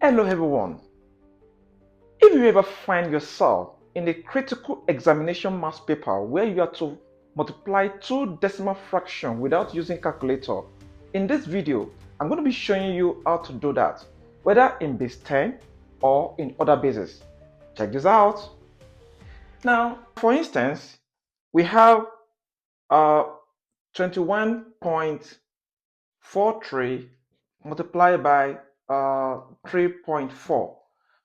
Hello everyone. If you ever find yourself in a critical examination maths paper where you are to multiply two decimal fractions without using calculator, in this video I'm going to be showing you how to do that, whether in base 10 or in other bases. Check this out. Now, for instance, we have 21.43 multiplied by 3.4,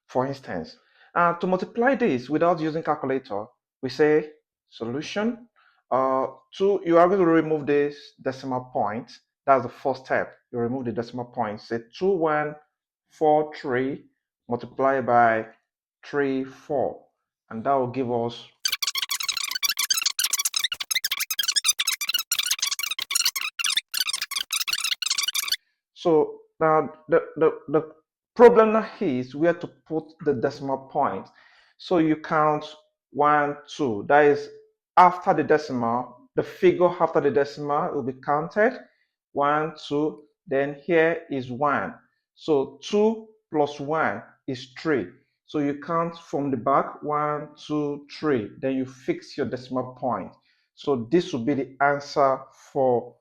for instance. And to multiply this without using calculator, we say solution. You are going to remove this decimal point. That's the first step. You remove the decimal point. Say 2143 multiplied by 34, and that will give us. So now the problem now is where to put the decimal point. So you count 1, 2. That is after the decimal. The figure after the decimal will be counted. 1, 2. Then here is 1. So 2 plus 1 is 3. So you count from the back 1, 2, 3. Then you fix your decimal point. So this will be the answer for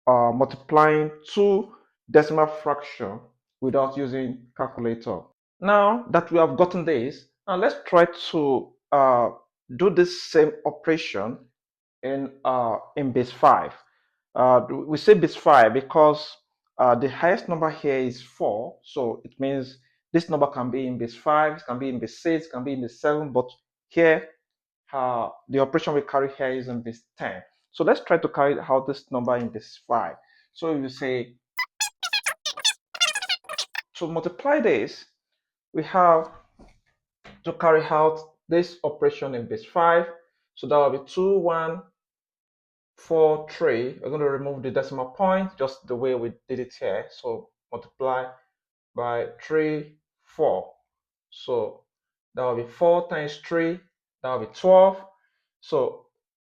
multiplying two decimal fraction without using calculator. Now that we have gotten this, now let's try to do this same operation in base 5. We say base 5 because the highest number here is 4, so it means this number can be in base 5, it can be in base 6, it can be in base 7, but here the operation we carry here is in base 10. So let's try to carry out this number in base 5. So if you say, to multiply this, we have to carry out this operation in base 5. So that will be 2, 1, 4, 3. We're going to remove the decimal point just the way we did it here. So multiply by 3, 4. So that will be 4 times 3. That will be 12. So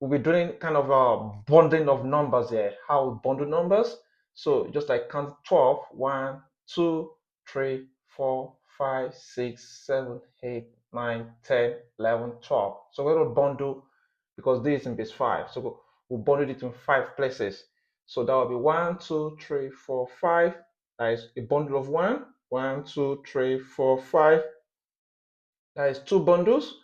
we'll be doing kind of a bundling of numbers here. How we bundle numbers. So just like count 12, 1, 2, 3, 4, 5, 6, 7, 8, 9, 10, 11, 12. So we're going to bundle because this is in base 5. So we'll bundle it in 5 places. So that will be 1, 2, 3, 4, 5. That is a bundle of 1. 1, 2, 3, 4, 5. That is 2 bundles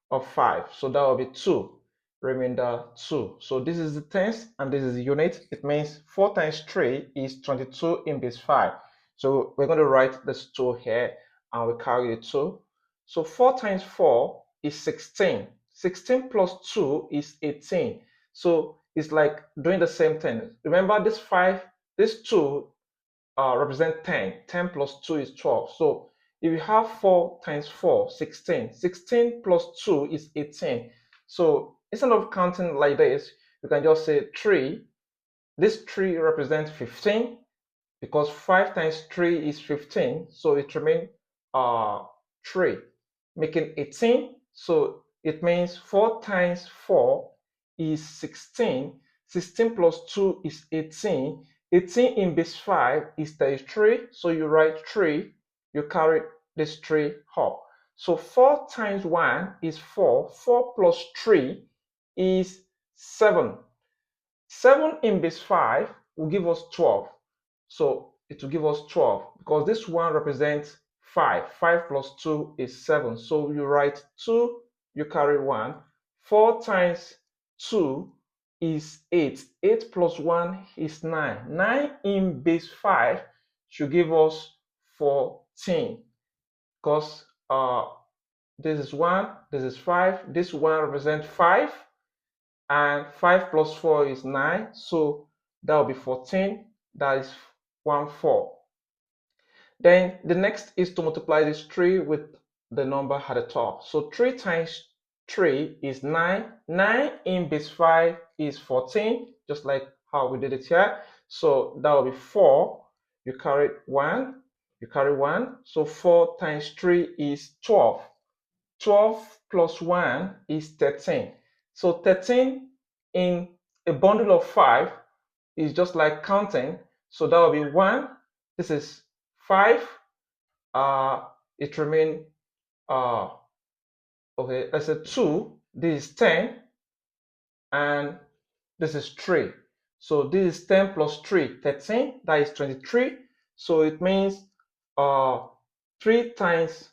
of 5. So that will be 2. Remainder 2. So this is the tens and this is the unit. It means 4 times 3 is 22 in base 5. So we're going to write this 2 here and we carry the 2. So 4 times 4 is 16. 16 plus 2 is 18. So it's like doing the same thing. Remember this 5, this 2 represent 10. 10 plus 2 is 12. So if you have 4 times 4, 16. 16 plus 2 is 18. So instead of counting like this, you can just say 3. This 3 represents 15 because 5 times 3 is 15. So it remains 3, making 18. So it means 4 times 4 is 16. 16 plus 2 is 18. 18 in base 5 is 33. So you write 3. You carry this 3 up. So 4 times 1 is 4. 4 plus 3 is 7. 7 in base 5 will give us 12. So it will give us 12 because this one represents 5. 5 plus 2 is 7. So you write 2, you carry 1. 4 times 2 is 8. 8 plus 1 is 9. 9 in base 5 should give us 14 because this is 1, this is 5. This one represents 5 and 5 plus 4 is 9. So that will be 14. That is 1, 4. Then the next is to multiply this 3 with the number at the top. So 3 times 3 is 9. 9 in base 5 is 14, just like how we did it here. So that will be 4. You carry 1. You carry 1. So 4 times 3 is 12. 12 plus 1 is 13. So 13 in a bundle of 5 is just like counting. So that will be 1. This is 5. it remain okay, let's say 2, this is 10, and this is 3. So this is 10 plus 3, 13, that is 23. So it means 3 times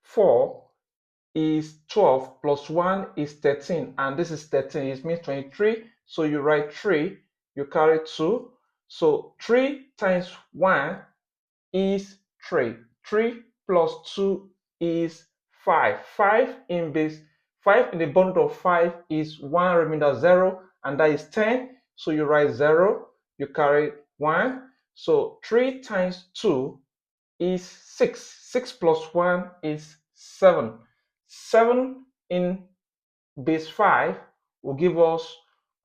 4 is 12 plus 1 is 13, and this is 13, it means 23. So you write 3, you carry 2. So 3 times 1 is 3. 3 plus 2 is 5. 5 in base 5 in the bundle of 5 is 1 remainder 0, and that is 10. So you write 0, you carry 1. So 3 times 2 is 6. 6 plus 1 is 7. 7 in base 5 will give us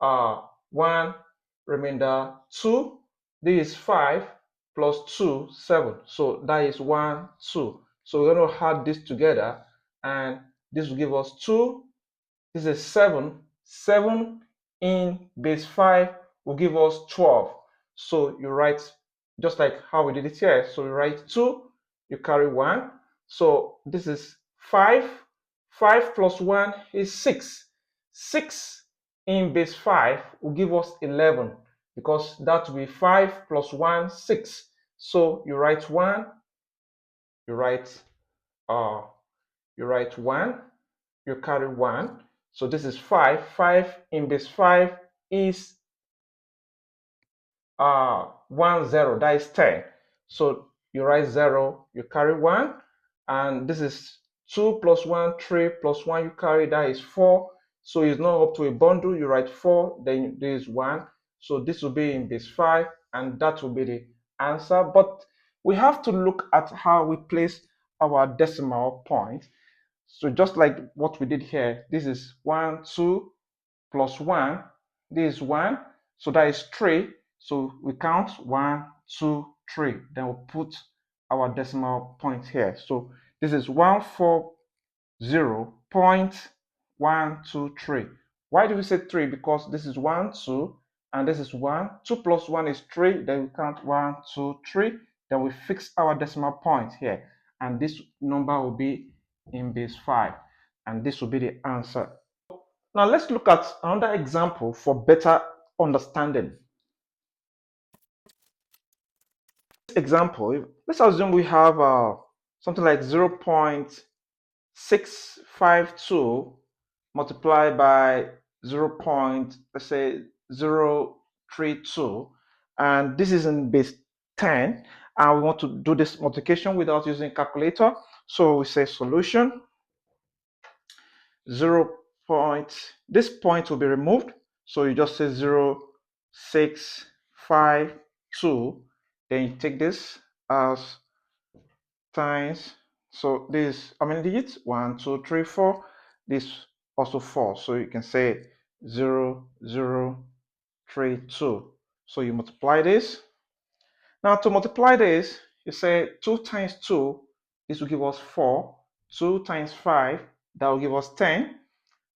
1 remainder 2. This is 5 plus 2, 7. So that is 1, 2. So we're going to add this together, and this will give us 2. This is 7. 7 in base 5 will give us 12. So you write just like how we did it here. So you write 2, you carry 1. So this is 5. 5 plus 1 is 6. 6 in base 5 will give us 11, because that will be 5 plus 1, 6. So you write 1, you write uh you write 1, you carry 1. So this is 5. 5 in base 5 is 1, 0. That is 10. So you write 0, you carry 1. And this is 2 plus 1, 3 plus 1, you carry, that is 4. So it's not up to a bundle. You write 4, then there is 1. So this will be in base 5, and that will be the answer. But we have to look at how we place our decimal point. So just like what we did here, this is 1, 2 plus 1. This is 1. So that is 3. So we count 1, 2, 3. Then we'll put our decimal point here. So this is 140.123. Why do we say 3? Because this is 1, 2, and this is 1. 2 plus 1 is 3. Then we count 1, 2, 3. Then we fix our decimal point here. And this number will be in base 5. And this will be the answer. Now let's look at another example for better understanding. This example, let's assume we have something like 0.652 multiplied by 0. Let's say 0.32, and this is in base 10, and we want to do this multiplication without using calculator. So we say solution 0. This point will be removed, so you just say 0.652, then you take this as times, so this how many digits? 1, 2, 3, 4. This also 4, so you can say 0.032. So you multiply this. Now to multiply this, you say 2 times 2, this will give us 4. 2 times 5, that will give us 10,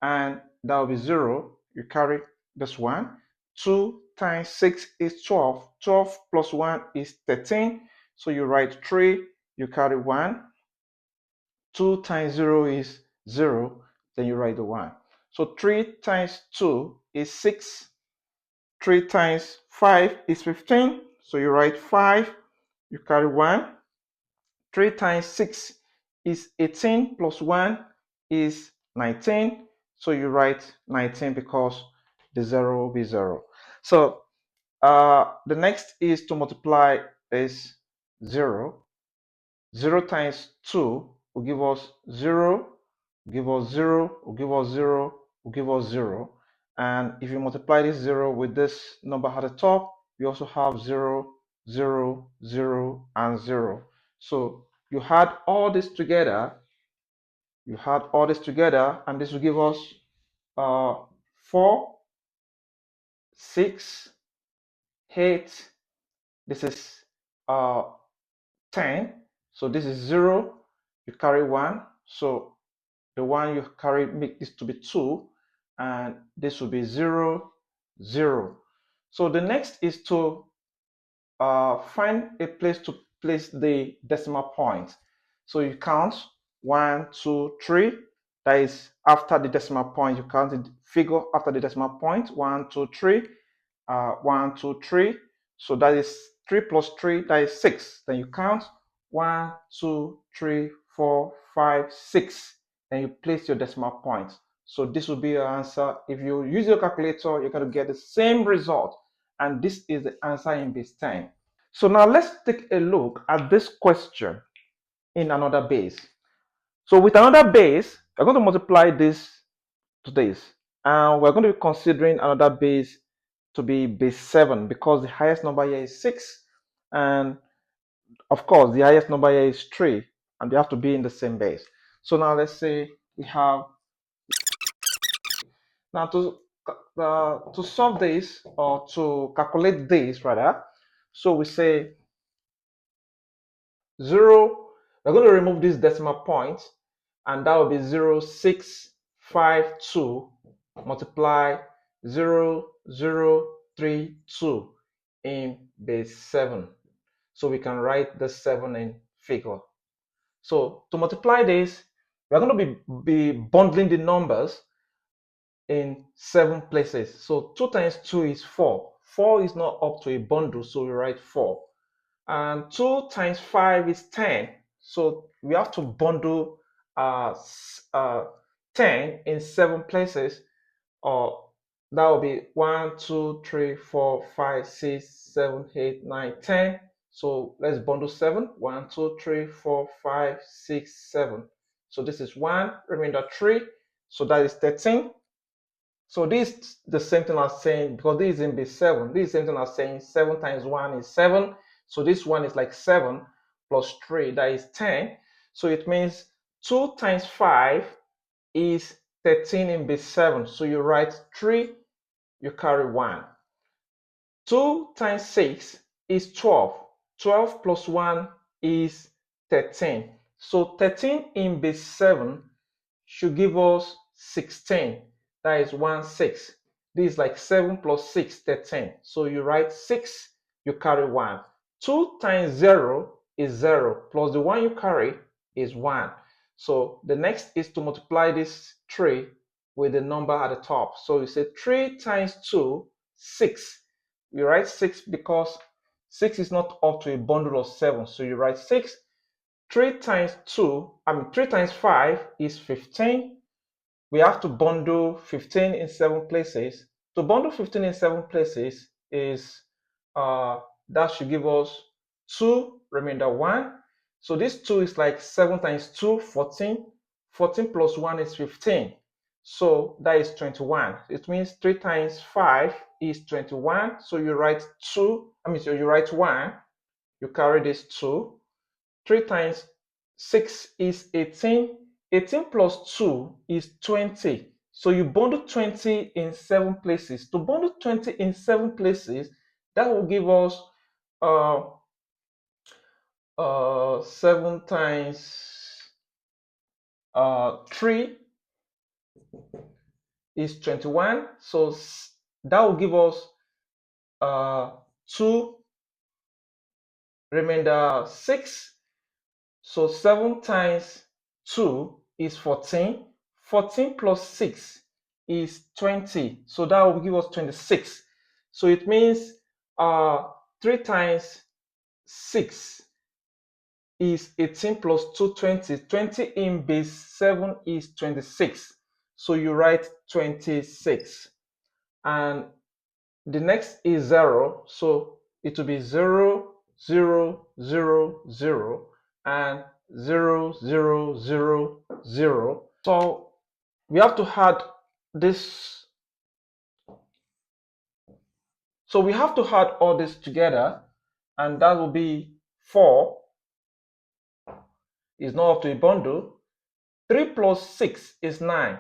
and that will be 0. You carry this one. 2 times 6 is 12. 12 plus 1 is 13. So you write 3, you carry 1. 2 times 0 is 0. Then you write the 1. So 3 times 2 is 6. 3 times 5 is 15. So you write 5, you carry 1. 3 times 6 is 18, plus 1 is 19. So you write 19, because the 0 will be 0. So the next is to multiply this 0. 0 times 2 will give us 0, will give us 0, will give us 0, will give us 0. And if you multiply this 0 with this number at the top, you also have 0, 0, 0, and 0. So you add all this together, and this will give us 4, 6, 8. This is 10. So this is 0. You carry 1. So the 1 you carry, make this to be 2. And this will be 0, 0. So the next is to find a place to place the decimal point. So you count 1, 2, 3. That is after the decimal point. You count the figure after the decimal point. 1, 2, 3. 1, 2, 3. So that is 3 plus 3. That is 6. Then you count 1, 2, 3, 4, 5, 6. Then you place your decimal point. So this will be your answer. If you use your calculator, you're going to get the same result. And this is the answer in base 10. So now let's take a look at this question in another base. So with another base, we're going to multiply this to this. And we're going to be considering another base to be base 7 because the highest number here is 6. And of course, the highest number here is 3. And they have to be in the same base. So now let's say we have, now to solve this or to calculate this rather, so we say 0, we're going to remove this decimal point, and that will be 0.652 multiply 0.032 in base 7. So we can write the 7 in figure. So to multiply this, we're going to be bundling the numbers in 7 places. So 2 times 2 is 4. 4 is not up to a bundle, so we write 4. And 2 times 5 is 10. So we have to bundle 10 in 7 places. Or that will be 1, 2, 3, 4, 5, 6, 7, 8, 9, 10. So let's bundle 7. 1, 2, 3, 4, 5, 6, 7. So this is 1, remainder 3. So that is 13. So this is the same thing as saying, because this is in base 7, this is the same thing as saying 7 times 1 is 7. So this one is like 7 plus 3, that is 10. So it means 2 times 5 is 13 in base 7. So you write 3, you carry 1. 2 times 6 is 12. 12 plus 1 is 13. So 13 in base 7 should give us 16. That is 1, 6. This is like 7 plus 6, 13. So you write 6, you carry 1. 2 times 0 is 0, plus the 1 you carry is 1. So the next is to multiply this 3 with the number at the top. So you say 3 times 2, 6. You write 6 because 6 is not up to a bundle of 7. So you write 6. 3 times 3 times 5 is 15. We have to bundle 15 in 7 places. To bundle 15 in 7 places is, that should give us 2, remainder 1. So this 2 is like 7 times 2, 14. 14 plus 1 is 15. So that is 21. It means 3 times 5 is 21. So you write 2, so you write 1, you carry this 2. 3 times 6 is 18. 18 plus 2 is 20. So you bundle 20 in 7 places. To bundle 20 in 7 places, that will give us 7 times 3 is 21. So that will give us 2, remainder 6. So 7 times 2 is 14. 14 plus 6 is 20. So that will give us 26. So it means 3 times 6 is 18 plus 2, 20. 20 in base 7 is 26. So you write 26. And the next is 0. So it will be 0, 0, 0, 0, and 0, 0, 0, 0. So we have to add this. So we have to add all this together, and that will be 4 is not up to a bundle. 3 plus 6 is 9.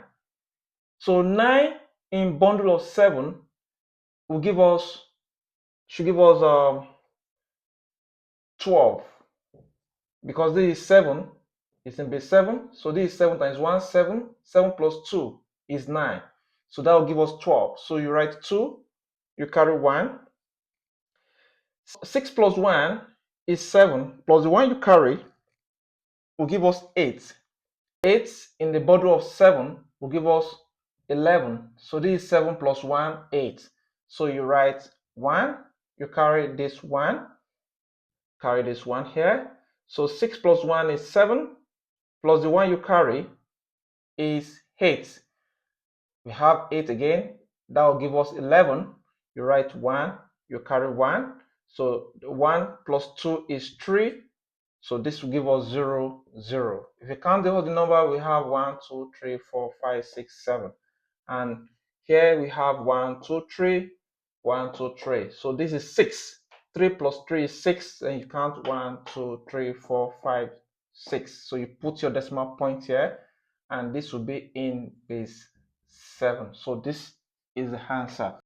So 9 in bundle of 7 will give us, should give us 12. Because this is 7, it's in base 7. So this is 7 times 1, 7. 7 plus 2 is 9. So that will give us 12. So you write 2, you carry 1. 6 plus 1 is 7 plus the one you carry will give us 8. 8 in the bottle of 7 will give us 11. So this is 7 plus 1, 8. So you write 1, you carry this 1 here. So 6 plus 1 is 7, plus the one you carry is 8. We have 8 again. That will give us 11. You write 1, you carry 1. So 1 plus 2 is 3. So this will give us 0, 0. If you count the whole number, we have 1, 2, 3, 4, 5, 6, 7. And here we have 1, 2, 3, 1, 2, 3. So this is 6. 3 plus 3 is 6. And you count 1, 2, 3, 4, 5, 6. So you put your decimal point here. And this will be in base 7. So this is the answer.